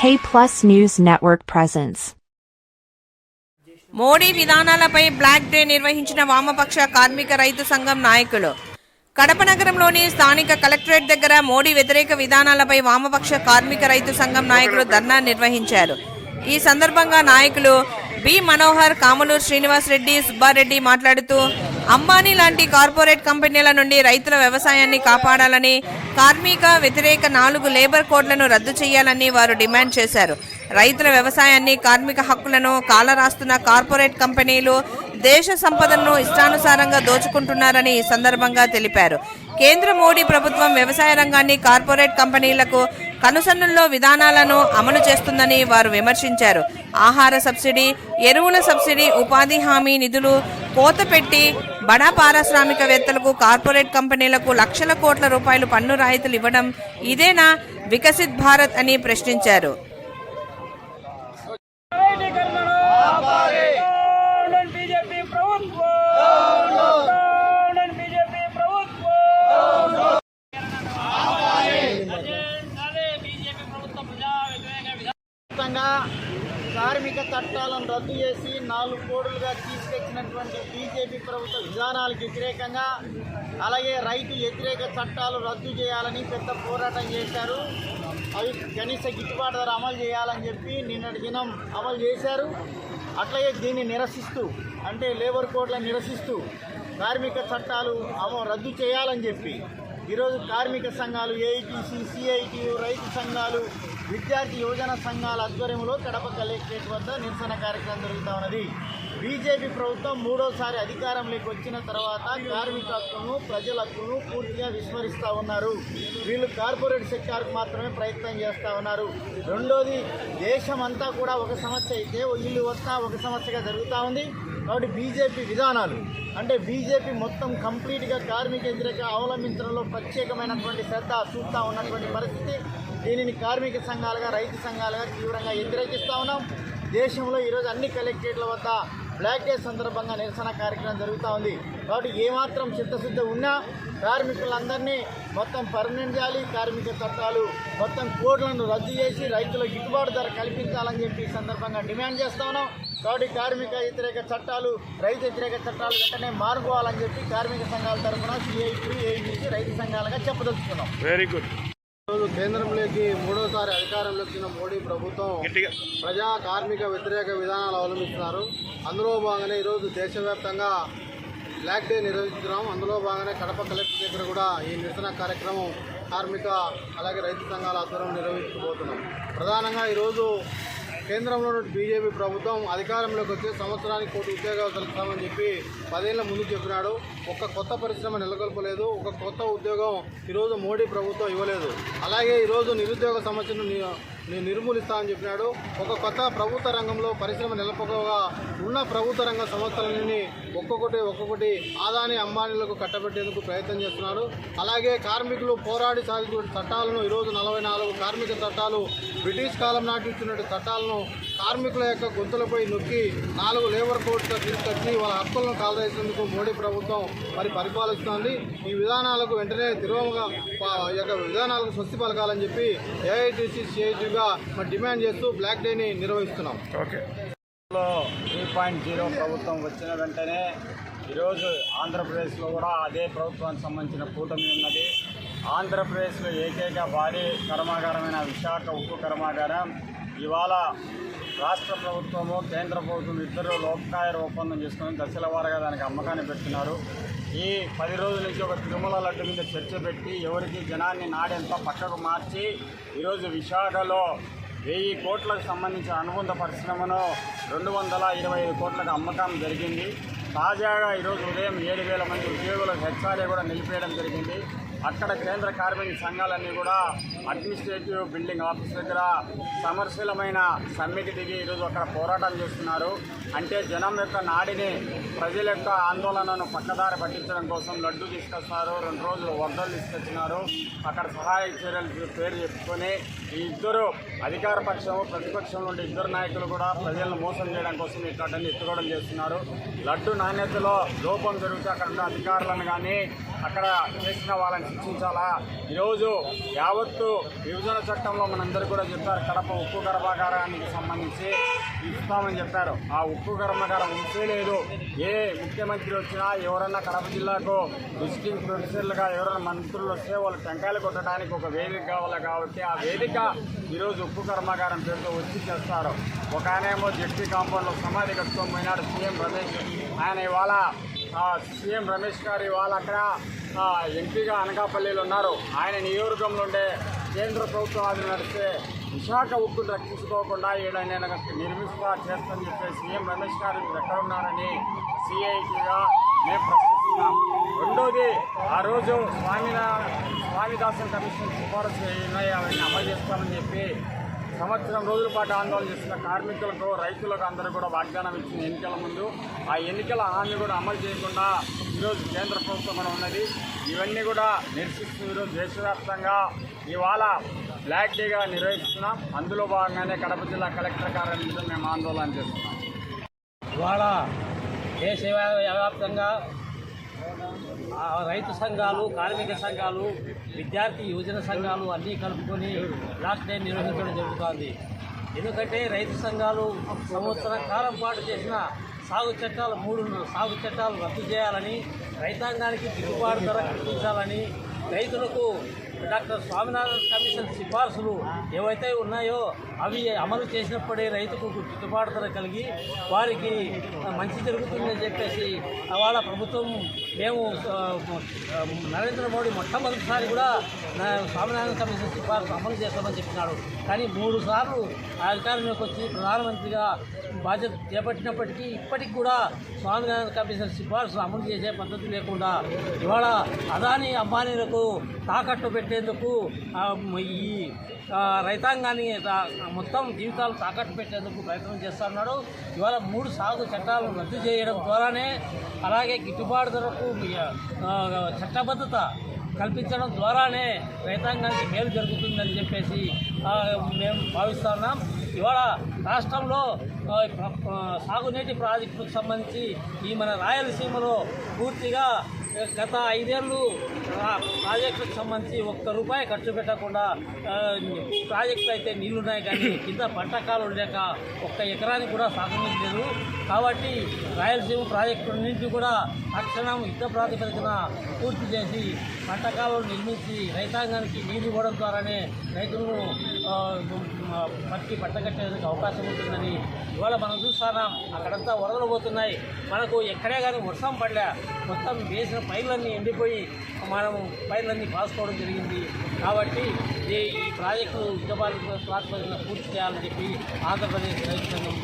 K+ News Network presents. Modi విధానాలపై black day నిర్వహించిన వామపక్ష కార్మిక రైతు సంఘం నాయకులు. కడప నగరంలోని స్థానిక కలెక్టరేట్ దగ్గర మోడీ వ్యతిరేక విధానాలపై వామపక్ష కార్మిక రైతు సంఘం నాయకులు ధర్నా నిర్వహించారు. ఈ సందర్భంగా నాయకులు బి మనోహర్, కాములూరు శ్రీనివాస్ రెడ్డి, సుబ్బారెడ్డి మాట్లాడుతూ అంబానీ లాంటి కార్పొరేట్ కంపెనీల నుండి రైతుల వ్యవసాయాన్ని కాపాడాలని, కార్మిక వ్యతిరేక 4 లేబర్ కోడ్లను రద్దు చేయాలని వారు డిమాండ్ చేశారు. రైతుల వ్యవసాయాన్ని, కార్మిక హక్కులను కాలరాస్తున్న కార్పొరేట్ కంపెనీలు దేశ సంపదను ఇష్టానుసారంగా దోచుకుంటున్నారని ఈ సందర్భంగా తెలిపారు. కేంద్ర మోడీ ప్రభుత్వం వ్యవసాయ రంగాన్ని కార్పొరేట్ కంపెనీలకు కనుసన్నుల్లో విధానాలను అమలు చేస్తుందని వారు విమర్శించారు. ఆహార సబ్సిడీ, ఎరువుల సబ్సిడీ, ఉపాధి హామీ నిధులు కోత పెట్టి బడా పారిశ్రామికవేత్తలకు, కార్పొరేట్ కంపెనీలకు లక్షల కోట్ల రూపాయలు పన్ను రాయితీలు ఇవ్వడం ఇదేనా వికసిత్ భారత్ అని ప్రశ్నించారు. కార్మిక చట్టాలను రద్దు చేసి 4 కోడులుగా తీసుకొచ్చినటువంటి బీజేపీ ప్రభుత్వ విధానాలకు వ్యతిరేకంగా, అలాగే రైతు వ్యతిరేక చట్టాలు రద్దు చేయాలని పెద్ద పోరాటం చేశారు. అవి కనీస గిట్టుబాటు ధర అమలు చేయాలని చెప్పి నిన్నటి దినం అమలు చేశారు. అట్లాగే దీన్ని నిరసిస్తూ, అంటే లేబర్ కోడ్లను నిరసిస్తూ కార్మిక చట్టాలు రద్దు చేయాలని చెప్పి ఈరోజు కార్మిక సంఘాలు, ఏఐటీసీ, సిఐటియు, రైతు సంఘాలు, విద్యార్థి యువజన సంఘాల ఆధ్వర్యంలో కడప కలెక్టరేట్ వద్ద నిరసన కార్యక్రమం జరుగుతూ ఉన్నది. బీజేపీ ప్రభుత్వం 3వసారి అధికారంలోకి వచ్చిన తర్వాత కార్మిక హక్కులను, ప్రజల హక్కులను పూర్తిగా విస్మరిస్తూ ఉన్నారు. వీళ్ళు కార్పొరేట్ సెక్టార్కు మాత్రమే ప్రయత్నం చేస్తూ ఉన్నారు. రెండోది, దేశమంతా కూడా ఒక సమస్య అయితే వీళ్ళు వస్తా ఒక సమస్యగా జరుగుతూ ఉంది. కాబట్టి బీజేపీ విధానాలు, అంటే బీజేపీ మొత్తం కంప్లీట్గా కార్మిక వ్యతిరేక అవలంబించడంలో ప్రత్యేకమైనటువంటి శ్రద్ధ చూస్తూ ఉన్నటువంటి పరిస్థితి. దీనిని కార్మిక సంఘాలుగా, రైతు సంఘాలుగా తీవ్రంగా వ్యతిరేకిస్తూ ఉన్నాం. దేశంలో ఈరోజు అన్ని కలెక్టరేట్ల వద్ద బ్లాక్ డే సందర్భంగా నిరసన కార్యక్రమం జరుగుతూ ఉంది. కాబట్టి ఏమాత్రం చిత్తశుద్ధి ఉన్నా కార్మికులందరినీ మొత్తం పర్మనెంట్ చేయాలి, కార్మిక చట్టాలు మొత్తం కోడ్లను రద్దు చేసి రైతులకు గిట్టుబాటు ధర కల్పించాలని చెప్పి ఈ సందర్భంగా డిమాండ్ చేస్తూ ఉన్నాం. కాబట్టి కార్మిక వ్యతిరేక చట్టాలు, రైతు వ్యతిరేక చట్టాలు వెంటనే మారుకోవాలని చెప్పి కార్మిక సంఘాల తరఫున సిఐటి, ఏఐటీసీ, రైతు సంఘాలుగా చెప్పదలుచుకున్నాం. Very good. ఈరోజు కేంద్రంలోకి 3వసారి అధికారంలోకి వచ్చిన మోడీ ప్రభుత్వం ప్రజా కార్మిక వ్యతిరేక విధానాలు అవలంబిస్తున్నారు. అందులో భాగంగానే ఈరోజు దేశవ్యాప్తంగా బ్లాక్ డే నిర్వహిస్తున్నాం. అందులో భాగంగానే కడప కలెక్టర్ దగ్గర కూడా ఈ నిరసన కార్యక్రమం కార్మిక అలాగే రైతు సంఘాల ఆధ్వర్యంలో నిర్వహించబోతున్నాం. ప్రధానంగా ఈరోజు కేంద్రంలో బీజేపీ ప్రభుత్వం అధికారంలోకి వచ్చే సంవత్సరానికి 1 కోటి ఉద్యోగాలు కలుపుతామని చెప్పి 10 ఏళ్ల ముందు చెప్పినాడు. ఒక కొత్త పరిశ్రమ నెలకొల్పలేదు, ఒక కొత్త ఉద్యోగం ఈరోజు మోడీ ప్రభుత్వం ఇవ్వలేదు. అలాగే ఈరోజు నిరుద్యోగ సమస్యను నిర్మూలిస్తామని చెప్పినాడు. ఒక కొత్త ప్రభుత్వ రంగంలో పరిశ్రమ నెలకొల్పగా ఉన్న ప్రభుత్వ రంగ సంస్థలన్నీ ఒక్కొక్కటి ఆదాని అంబానీలకు కట్టబెట్టేందుకు ప్రయత్నం చేస్తున్నారు. అలాగే కార్మికులు పోరాడి సాధించిన చట్టాలను ఈరోజు 44 కార్మిక చట్టాలు, బ్రిటిష్ కాలం నాటి ఇచ్చినటువంటి చట్టాలను కార్మికుల యొక్క గొంతులపై నొక్కి 4 లేబర్ కోడ్స్గా తీసుకొచ్చి వాళ్ళ హక్కులను కాలదేసేందుకు మోడీ ప్రభుత్వం పరిపాలిస్తోంది. ఈ విధానాలకు వెంటనే విధానాలకు స్వస్తి పలకాలని చెప్పి ఏఐటీసీ, సిఐటిగా డిమాండ్ చేస్తూ బ్లాక్ డేని నిర్వహిస్తున్నాం. 3.0 ప్రభుత్వం వచ్చిన వెంటనే ఈరోజు ఆంధ్రప్రదేశ్లో కూడా అదే ప్రభుత్వానికి సంబంధించిన కూటమి ఉన్నది. ఆంధ్రప్రదేశ్లో ఏకైక భారీ కర్మాగారమైన విశాఖ ఉక్కు కర్మాగారం ఇవాళ రాష్ట్ర ప్రభుత్వము, కేంద్ర ప్రభుత్వం ఇద్దరు లోకాయ ఒప్పందం చేసుకుని దశల వారీగా దానికి అమ్మకాన్ని పెడుతున్నారు. ఈ 10 రోజుల నుంచి ఒక తిరుమల లడ్డు మీద చర్చ పెట్టి ఎవరికి జనాన్ని నాడెంత పక్కకు మార్చి ఈరోజు విశాఖలో 1000 కోట్లకు సంబంధించిన అనుబంధ పరిశ్రమను 225 కోట్లకు అమ్మకం జరిగింది. తాజాగా ఈరోజు ఉదయం 7,000 మంది ఉద్యోగులకు హెచ్ఆర్ఏ కూడా నిలిపేయడం జరిగింది. అక్కడ కేంద్ర కార్మిక సంఘాలన్నీ కూడా అడ్మినిస్ట్రేటివ్ బిల్డింగ్ ఆఫీస్ దగ్గర సమరశీలమైన సమ్మెకి దిగి ఈరోజు అక్కడ పోరాటం చేస్తున్నారు. అంటే జనం యొక్క నాడిని, ప్రజల యొక్క ఆందోళనను పక్కదారి పట్టించడం కోసం లడ్డు తీసుకొస్తున్నారు. 2 రోజులు వరదలు తీసుకొచ్చినారు. అక్కడ సహాయ చర్యలు పేరు చెప్పుకొని ఈ ఇద్దరు అధికార పక్షము, ప్రతిపక్షం నుండి ఇద్దరు నాయకులు కూడా ప్రజలను మోసం చేయడం కోసం ఇట్లాంటివన్నీ ఎత్తుకోవడం చేస్తున్నారు. లడ్డు నాణ్యతలో లోపం జరిగితే అక్కడ ఉన్న అధికారులను కానీ అక్కడ చేసిన వాళ్ళని శిక్షించాలా. ఈరోజు యావత్తు విభజన చట్టంలో మనందరూ కూడా చెప్పారు, కడప ఉక్కు కర్మాగారానికి సంబంధించి ఇస్తామని చెప్పారు. ఆ ఉక్కు కర్మాగారం ఉంచే లేదు. ఏ ముఖ్యమంత్రి వచ్చినా ఎవరన్నా కడప జిల్లాకు విజిటింగ్ ప్రొఫెసర్లుగా ఎవరైనా మంత్రులు వస్తే వాళ్ళు టెంకాయలు కొట్టడానికి ఒక వేదిక కావాలి. కాబట్టి ఆ వేదిక ఈరోజు ఉక్కు కర్మాగారం పేరుతో వచ్చి చేస్తారు. ఒక ఆయనేమో జడ్పీ కాంపౌండ్లో సమాధి కట్టుకొని పోయినాడు సీఎం రమేష్. ఆయన ఇవాళ సీఎం రమేష్ గారు ఇవాళ అక్కడ ఎంపీగా అనకాపల్లిలో ఉన్నారు. ఆయన నియోజకవర్గంలో ఉండే కేంద్ర ప్రభుత్వం అది నడిస్తే విశాఖ ఉక్కును రక్షించుకోకుండా నేను నిర్మిస్తా చేస్తానని చెప్పి సీఎం రమేష్ గారు ఎక్కడ ఉన్నారని సిఐటిగా మేము ప్రశ్నిస్తున్నాం. రెండోది, ఆ రోజు స్వామిదాసన్ కమిషన్ సిఫారసు ఉన్నాయి, అవన్నీ అమలు చేస్తామని చెప్పి సంవత్సరం రోజుల పాటు ఆందోళన చేస్తున్న కార్మికులకు, రైతులకు అందరూ కూడా వాగ్దానం ఇచ్చిన ఎన్నికల ముందు ఆ ఎన్నికల హామీ కూడా అమలు చేయకుండా ఈరోజు కేంద్ర ప్రభుత్వం కూడా ఉన్నది. ఇవన్నీ కూడా నిరసిస్తూ ఈరోజు దేశవ్యాప్తంగా ఇవాళ బ్లాక్ డేగా నిర్వహిస్తున్నాం. అందులో భాగంగానే కడప జిల్లా కలెక్టర్ కార్యాలయంలో మేము ఆందోళన చేస్తున్నాం. ఇవాళ దేశవ్యాప్తంగా రైతు సంఘాలు, కార్మిక సంఘాలు, విద్యార్థి యువజన సంఘాలు అన్నీ కలుపుకొని బ్లాక్ డే నిర్వహించడం జరుగుతుంది. ఎందుకంటే రైతు సంఘాలు సంవత్సర కాలం పాటు చేసిన సాగు చట్టాలు 3 సాగు చట్టాలు రద్దు చేయాలని, రైతాంగానికి గిట్టుబాటు ధర కల్పించాలని, రైతులకు డాక్టర్ స్వామినాథన్ కమిషన్ సిఫార్సులు ఏవైతే ఉన్నాయో అవి అమలు చేసినప్పుడే రైతుకు గిట్టుబాటు ధర కలిగి వారికి మంచి జరుగుతుందని చెప్పేసి వాళ్ళ ప్రభుత్వం మేము నరేంద్ర మోడీ మొట్టమొదటిసారి కూడా స్వామినాథన్ కమిషన్ సిఫార్సు అమలు చేస్తామని చెప్పినాడు. కానీ 3 సార్లు అధికారంలోకి వచ్చి ప్రధానమంత్రిగా బాధ్యత చేపట్టినప్పటికీ ఇప్పటికి కూడా స్వామినాథన్ కమిషన్ సిఫార్సు అమలు చేసే పద్ధతి లేకుండా ఇవాళ అదానీ అంబానీలకు తాకట్టు పెట్టేందుకు ఈ రైతాంగాన్ని మొత్తం జీవితాలు తాకట్టు పెట్టేందుకు ప్రయత్నం చేస్తున్నాడు. ఇవాళ 3 సాగు చట్టాలను రద్దు చేయడం ద్వారానే, అలాగే గిట్టుబాటు ధరకు చట్టబద్ధత కల్పించడం ద్వారానే రైతాంగానికి మేలు జరుగుతుందని చెప్పేసి మేము భావిస్తున్నాం. ఇవాళ రాష్ట్రంలో సాగునీటి ప్రాజెక్టుకు సంబంధించి ఈ మన రాయలసీమలో పూర్తిగా గత 5 ఏళ్ళు ప్రాజెక్టులకు సంబంధించి ₹1 ఖర్చు పెట్టకుండా ప్రాజెక్టులు అయితే నీళ్లున్నాయి, కానీ కింద పంట కాలువలు లేక 1 ఎకరానికి కూడా సాగునీరు లేదు. కాబట్టి రాయలసీమ ప్రాజెక్టులన్నింటినీ కూడా తక్షణం యుద్ధ ప్రాతిపదికన పూర్తి చేసి పంట కాలువలు నిర్మించి రైతాంగానికి నీరు ఇవ్వడం ద్వారానే రైతులను పంట కట్టేందుకు అవకాశం ఉంటుందని ఇవాళ మనం చూస్తున్నాం. అక్కడంతా వరదలు పోతున్నాయి. మనకు ఎక్కడే కానీ వర్షం పడలే, మొత్తం వేసిన పైర్లన్నీ ఎండిపోయి మనం పైర్లన్నీ పాసుకోవడం జరిగింది. కాబట్టి ఈ ప్రాజెక్టు యుద్ధ ప్రాతిపదికన పూర్తి చేయాలని చెప్పి ఆంధ్రప్రదేశ్ రైతు సంఘం